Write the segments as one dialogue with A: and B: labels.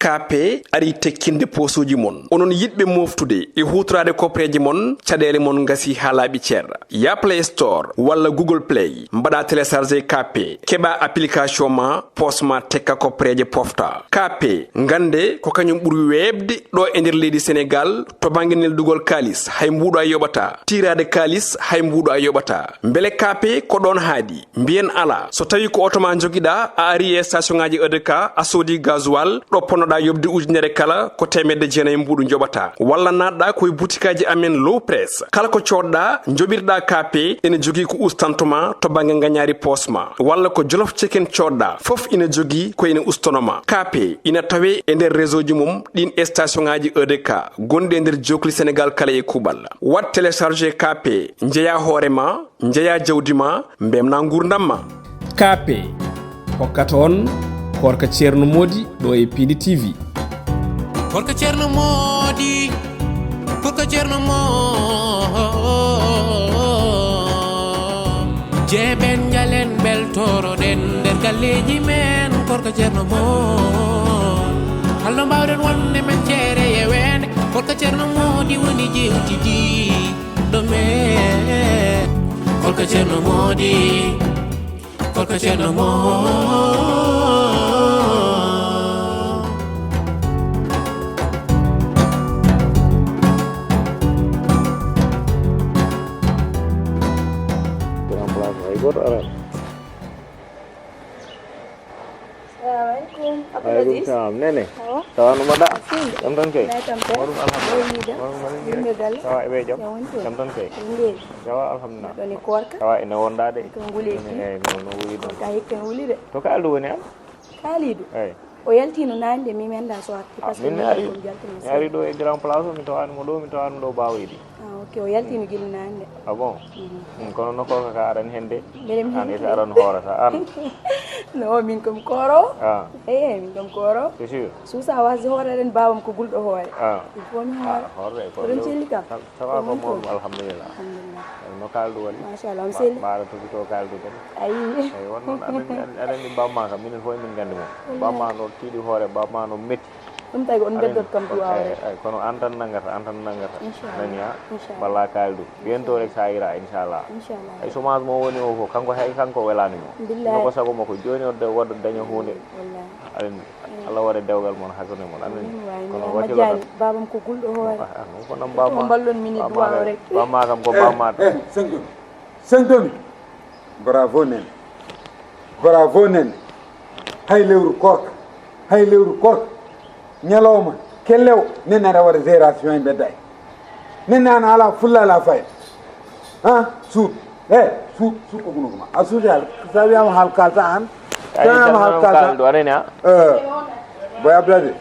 A: KP ari tekkinde posuji mon onon yidbe moftude e hutrade kopreji mon cadele mon ngasi halabi cer ya Play Store wala Google Play mbada télécharger KP keba application ma posma tekka kopreje pofta KP ngande ko kanyum buri webde do e nder leydi Sénégal to banginel dugol kalis hay mbudo ay yobata tirade kalis hay mbudo ay yobata mbele KP ko don haadi mbien ala so tawi ko automa jogida a ari e station ngaji EDK a sodi gasoil do ponoda yobde ujunere kala ko temedde jeenay mbudu jobata walla nadda koy boutikaji amen low press kala ko codda jobirda KP ene jogi ko ustantuma to bangi nganyari posma walla ko jolof chicken codda fof ina jogi ko ina ustonoma KP ina tawe e nder réseau ji mum din station ngaji EDK gonde nder jokli Sénégal kala e kubal wat télécharger KP njeya horema njeya jawdima mbemna ngurdamma KP hokkata on Koorka Thierno Mody do e Piindi TV
B: Koorka Thierno Mody Koorka Thierno Mody jeben jalen beltoro den der galleji men Koorka Thierno Mody hallo mbawden wonde men cere e wende Koorka Thierno Mody woni jewtidi do men Koorka Thierno Mody Koorka Thierno Mody
C: Waalaikumsalam Nene. Sawan umada. Jamtan ke? Warum alhamdulillah. Sawa ibe jam. Jamtan ke? Sawa alhamdulillah.
D: Doni Koorka.
C: Sawa ina wonda de.
D: Nguli.
C: No wuli do.
D: Ka hikke wuli de.
C: To ka aldu ne am?
D: Kalidu.
C: O
D: yaltino nande mi menda so atti parce que
C: mi ari do e grand place mi to an mo do mi to an do bawidi.
D: Ok o yaltino gil nande.
C: Ah bon. Kono no ko ka aran hende. An ita aran horata an.
D: No min kom koro.
C: Ah.
D: Min kom koro.
C: C'est sûr.
D: Susa wasi horaren bawam ko guldo hore.
C: Ah.
D: Il faut mi hore.
C: Hore ko.
D: Don celika.
C: Sawa ko mo alhamdulillah.
D: Alhamdulillah.
C: No kaldu wali.
D: Mashallah sel.
C: Bara to kaldu den.
D: Ay
C: won adan ni bamma kam min fo min gandi mo. Bamma no tiidi hore bamma no metti.
D: Dum tay on beddot kam du awre.
C: Ay kono antan nangata nania balla kaldu biento rek sayira inshallah ay chômage mo woni o ko kanko hay kanko welani mo no ko sago mako joni o de woddo daño hunde alen Allah wara dewgal mon hakone mon amen kono wati lo
D: babam ko guldo hore
C: ko nam bamma
D: ballon minute du awre rek
C: bamma kam ko bamma
E: sentomi bravo nen hay lewru Koorka ñalawma kellew nen aɗa waɗa gération e bedday nen an ala fulla ala fay suut suut ko gunuguma a suuti hal sa wiyama haal kalta an wiyama haal kalta boy abdade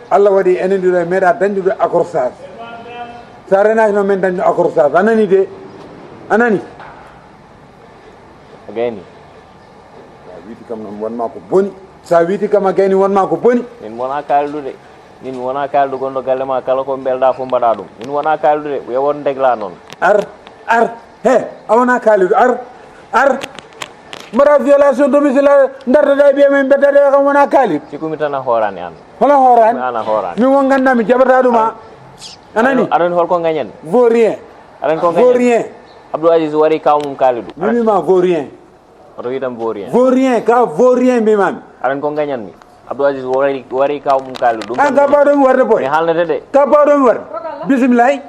E: Allah waɗi enen ɗiɗo e meeɗa dañdude accrochage sa renaki noon men dañdu accrochage anani de anani
C: a gayni
E: sa wiiti kam noon wonma ko boni sa wiiti kam a gayni wonma ko boni
C: min wona kaldude min wona kaldu gondo galle ma kala ko belda fu mbaɗa ɗum min wona kaldude ɓe won degla noon
E: ar he a wona kaalidu ar mbaɗa violation domiciliaire dartoɗa e ɓiye men beddade kam wona kaalidu
C: sikumi tan a horani an
E: hono horani
C: ana horani
E: min won ganda mi jaɓata ɗuma anani
C: aɗani holko gañen
E: vaut rien
C: aɗani ko
E: vaut rien
C: Abdou Aziz wari kawmum kaalidu
E: mi wima vaut rien
C: oto witam vaut rien
E: vaut rien ka vaut rien mbimami
C: aɗani ko gañanmi Abdou Aziz wari kawmum kaalidu
E: an ka bawɗomi warde boy
C: mi haalnete de
E: ka bawɗomi warde bisimillahi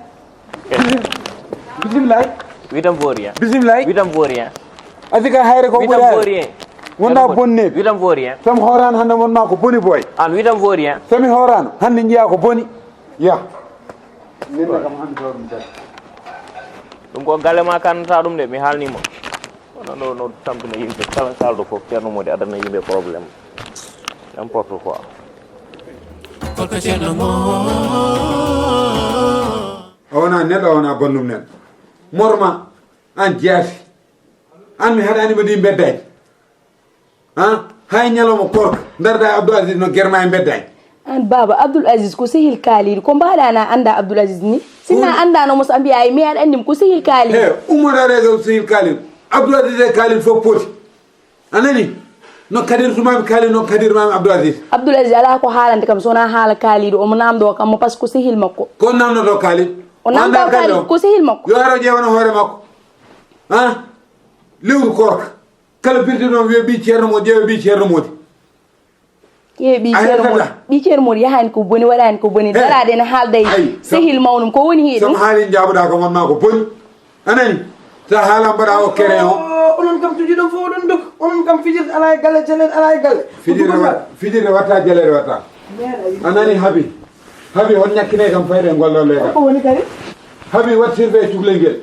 C: witam vaut rien
E: bisimillahi
C: witam vaut rien
E: asika hayre ko
C: witam vaut rien
E: wonda bonneɓe
C: witam vaut rien
E: somi horano hande wonma ko boni boy
C: an witam vaut rien
E: somi horano hande jiiya ko boni ya nenne kam hande to ɗum tati
C: ɗum ko galle ma kannata ɗum de mi haalnima onon ɗo no tampina yimɓe kala kaldo fof Thierno Mody adana yimɓe probléme n'importe quoi
B: Koorka Thierno Mody
E: a wona neɗɗo a wona bonnum neɗɗo morma an jeyaasi an mi haɗanima ɗi beddaji hay ñalawma Koorka darda Abdou Aziz no guerma e beddaji
D: an baba Abdoul Aziz ko sehil kaaliɗo ko mbaɗana anda Abdoul Aziz ni sinna andano mo so mbiya ay mi aɗa andim ko sehil kaaliɗo
E: ummoɗaɗe ko sehil kaaliɗo Abdoul Aziz e kaaliɗo fof poti anani no kadir tumami kaali no kadir mami
D: Abdoul Aziz ala ko haalande kam sona haala kaaliɗo omo namdo kam mo par ce que ko sehil makko
E: ko namdoto kaali
D: o namdo kaali ko sehil makko
E: yo ara ƴewana hoore makko han lewru korka kala birde noon wiya ɓi ceerno Mody ƴeewa ɓi ceerno Mody
D: ɓi ceerno Mody yahani ko boni waɗani ko boni darade ene haalda sehil mawnum ko woni heeɗi
E: somo haali jaɓuɗa ko wonma ko boni anani sa haala mbaɗa o kere o
F: onon kam tujiɗon fof oɗon dok onon kam fijirde ala e galle jaleɗe ala e galle
E: fijirde watta jaleɗe watta anani haabi hon ñakkine kam fayde gollolle kam
F: ko woni kadi
E: haabi wat sirve cuklel ngel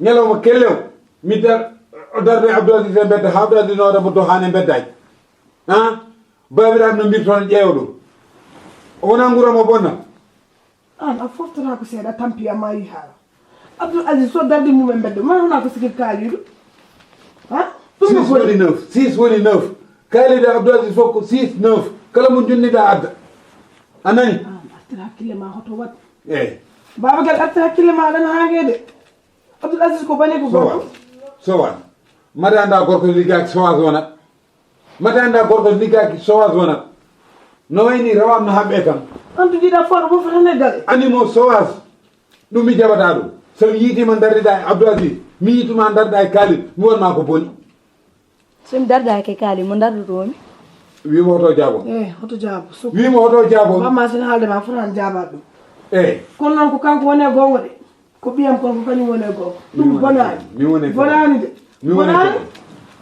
E: ñalawma kellew mi darde Abdoul Aziz e bedda ha Abdoul Aziz noɗamo do hane beddaji babiraɓe no mbir toon ƴeewa ɗum wona guuramo bonna
F: an a foftata ko seeɗa tampi amma yi haala Abdoul Aziz so darde mumen beddo ma wona ko sikil kaaliɗo ɗum
E: woni 6 woni 9 kaaliɗo Abdoul Aziz fof ko 6 9 kala mo junniɗa adda anani
F: artira hakkille ma hoto wat
E: eyyi
F: babagal artira hakkille ma aɗana hangede Abdoul Aziz ko bani ko goto
E: sowan mata anda gorko liggaki sowas wonat mata anda gorko liggaki sowas wonat no wayni rawam no haɓɓe kam
F: an tujiɗa fooɗo fof fotane galle
E: animo sowas ɗum mi jaɓata ɗum somi yiitima dardeɗa e Abdoul Aziz mi yiituma dardeɗa e Khalid mi wonma ko boni
D: somi dardaki e Khalid mo dardotomi
E: wimo hoto jaabo
F: hoto jaabo
E: wimo hoto jaabo
F: mamma sen haalde ma fotani jaabaɗo ɗum
E: eyyi
F: kono noon ko kanko woni e gonga de ko ɓiyam kon ko kañum woni e gonga ɗum bonani de bonani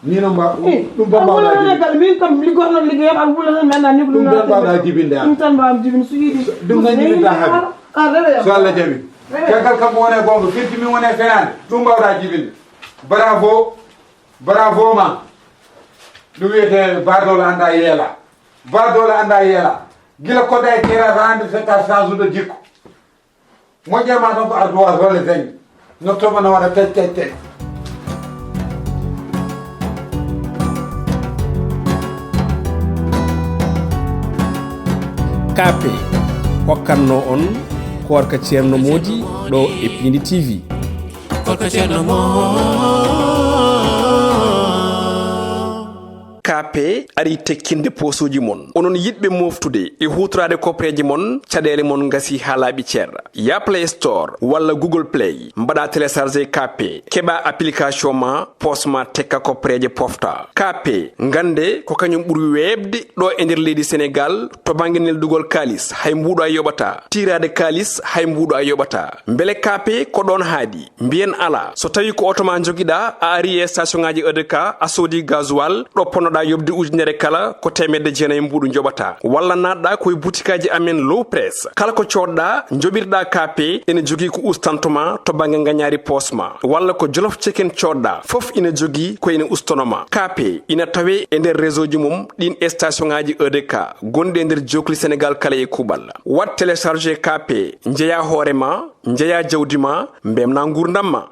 E: ni no mba ɗum ba mbawɗa
F: min kam liggorno liggeyam an wuula tan mi anda ni ko
E: ɗum tan mbawɗa jibinde
F: ɗum tan mbawam jibinde so yiiɗi
E: ɗum tan jibinta haaɓi so Allah jaɓi caggal kam wone gonga firti min wone fenade ɗum mbawɗa jibinde bravo ma ɗum wiyete badole anda yeela gila kodda e terrasse hande fekka change ude jikku moƴƴema tan ko ardoise walla dañi no toɓa no waɗa tec
A: KP hokkanno on Koorka Thierno Mody ɗo e Piindi TV
B: Koorka Thierno Mody
A: KP ari tekkinde posuji mon onon yidɓe moftude e hutorade kopreji mon caɗele mon gasi ha laaɓi ceerra ya Play Store walla Google Play mbaɗa téléchargé KP keɓa application ma posma tekka kopreje pofta KP gande ko kañum ɓuuri webde ɗo e nder leydi Sénégal to banggue neldugol kalis hay mbuɗo a yoɓata tirade kalis hay mbuɗo a yoɓata beele KP ko ɗon haadi mbiyen ala so tawi ko auto ma joguiɗa a ari e station ngaji EDK a soodi gasoil ɗo ponnoɗa yobde ujunere kala ko temedde jeenayyi mbuɗu joɓata walla natɗa koye boutikaji amen low press kala ko coɗɗa joɓirɗa KP ene jogui ko ustantoma to banggue gagnari posma walla ko jolof chicken coɗɗa foof ina jogui ko ene ustonoma KP ina tawe e nder réseau ji mum ɗin station ngaji EDK gonɗi e nder jokli Sénégal kala e kuuɓal wat téléchargé KP jeeya hoorema jeeya jawdi ma mbemna gurdam ma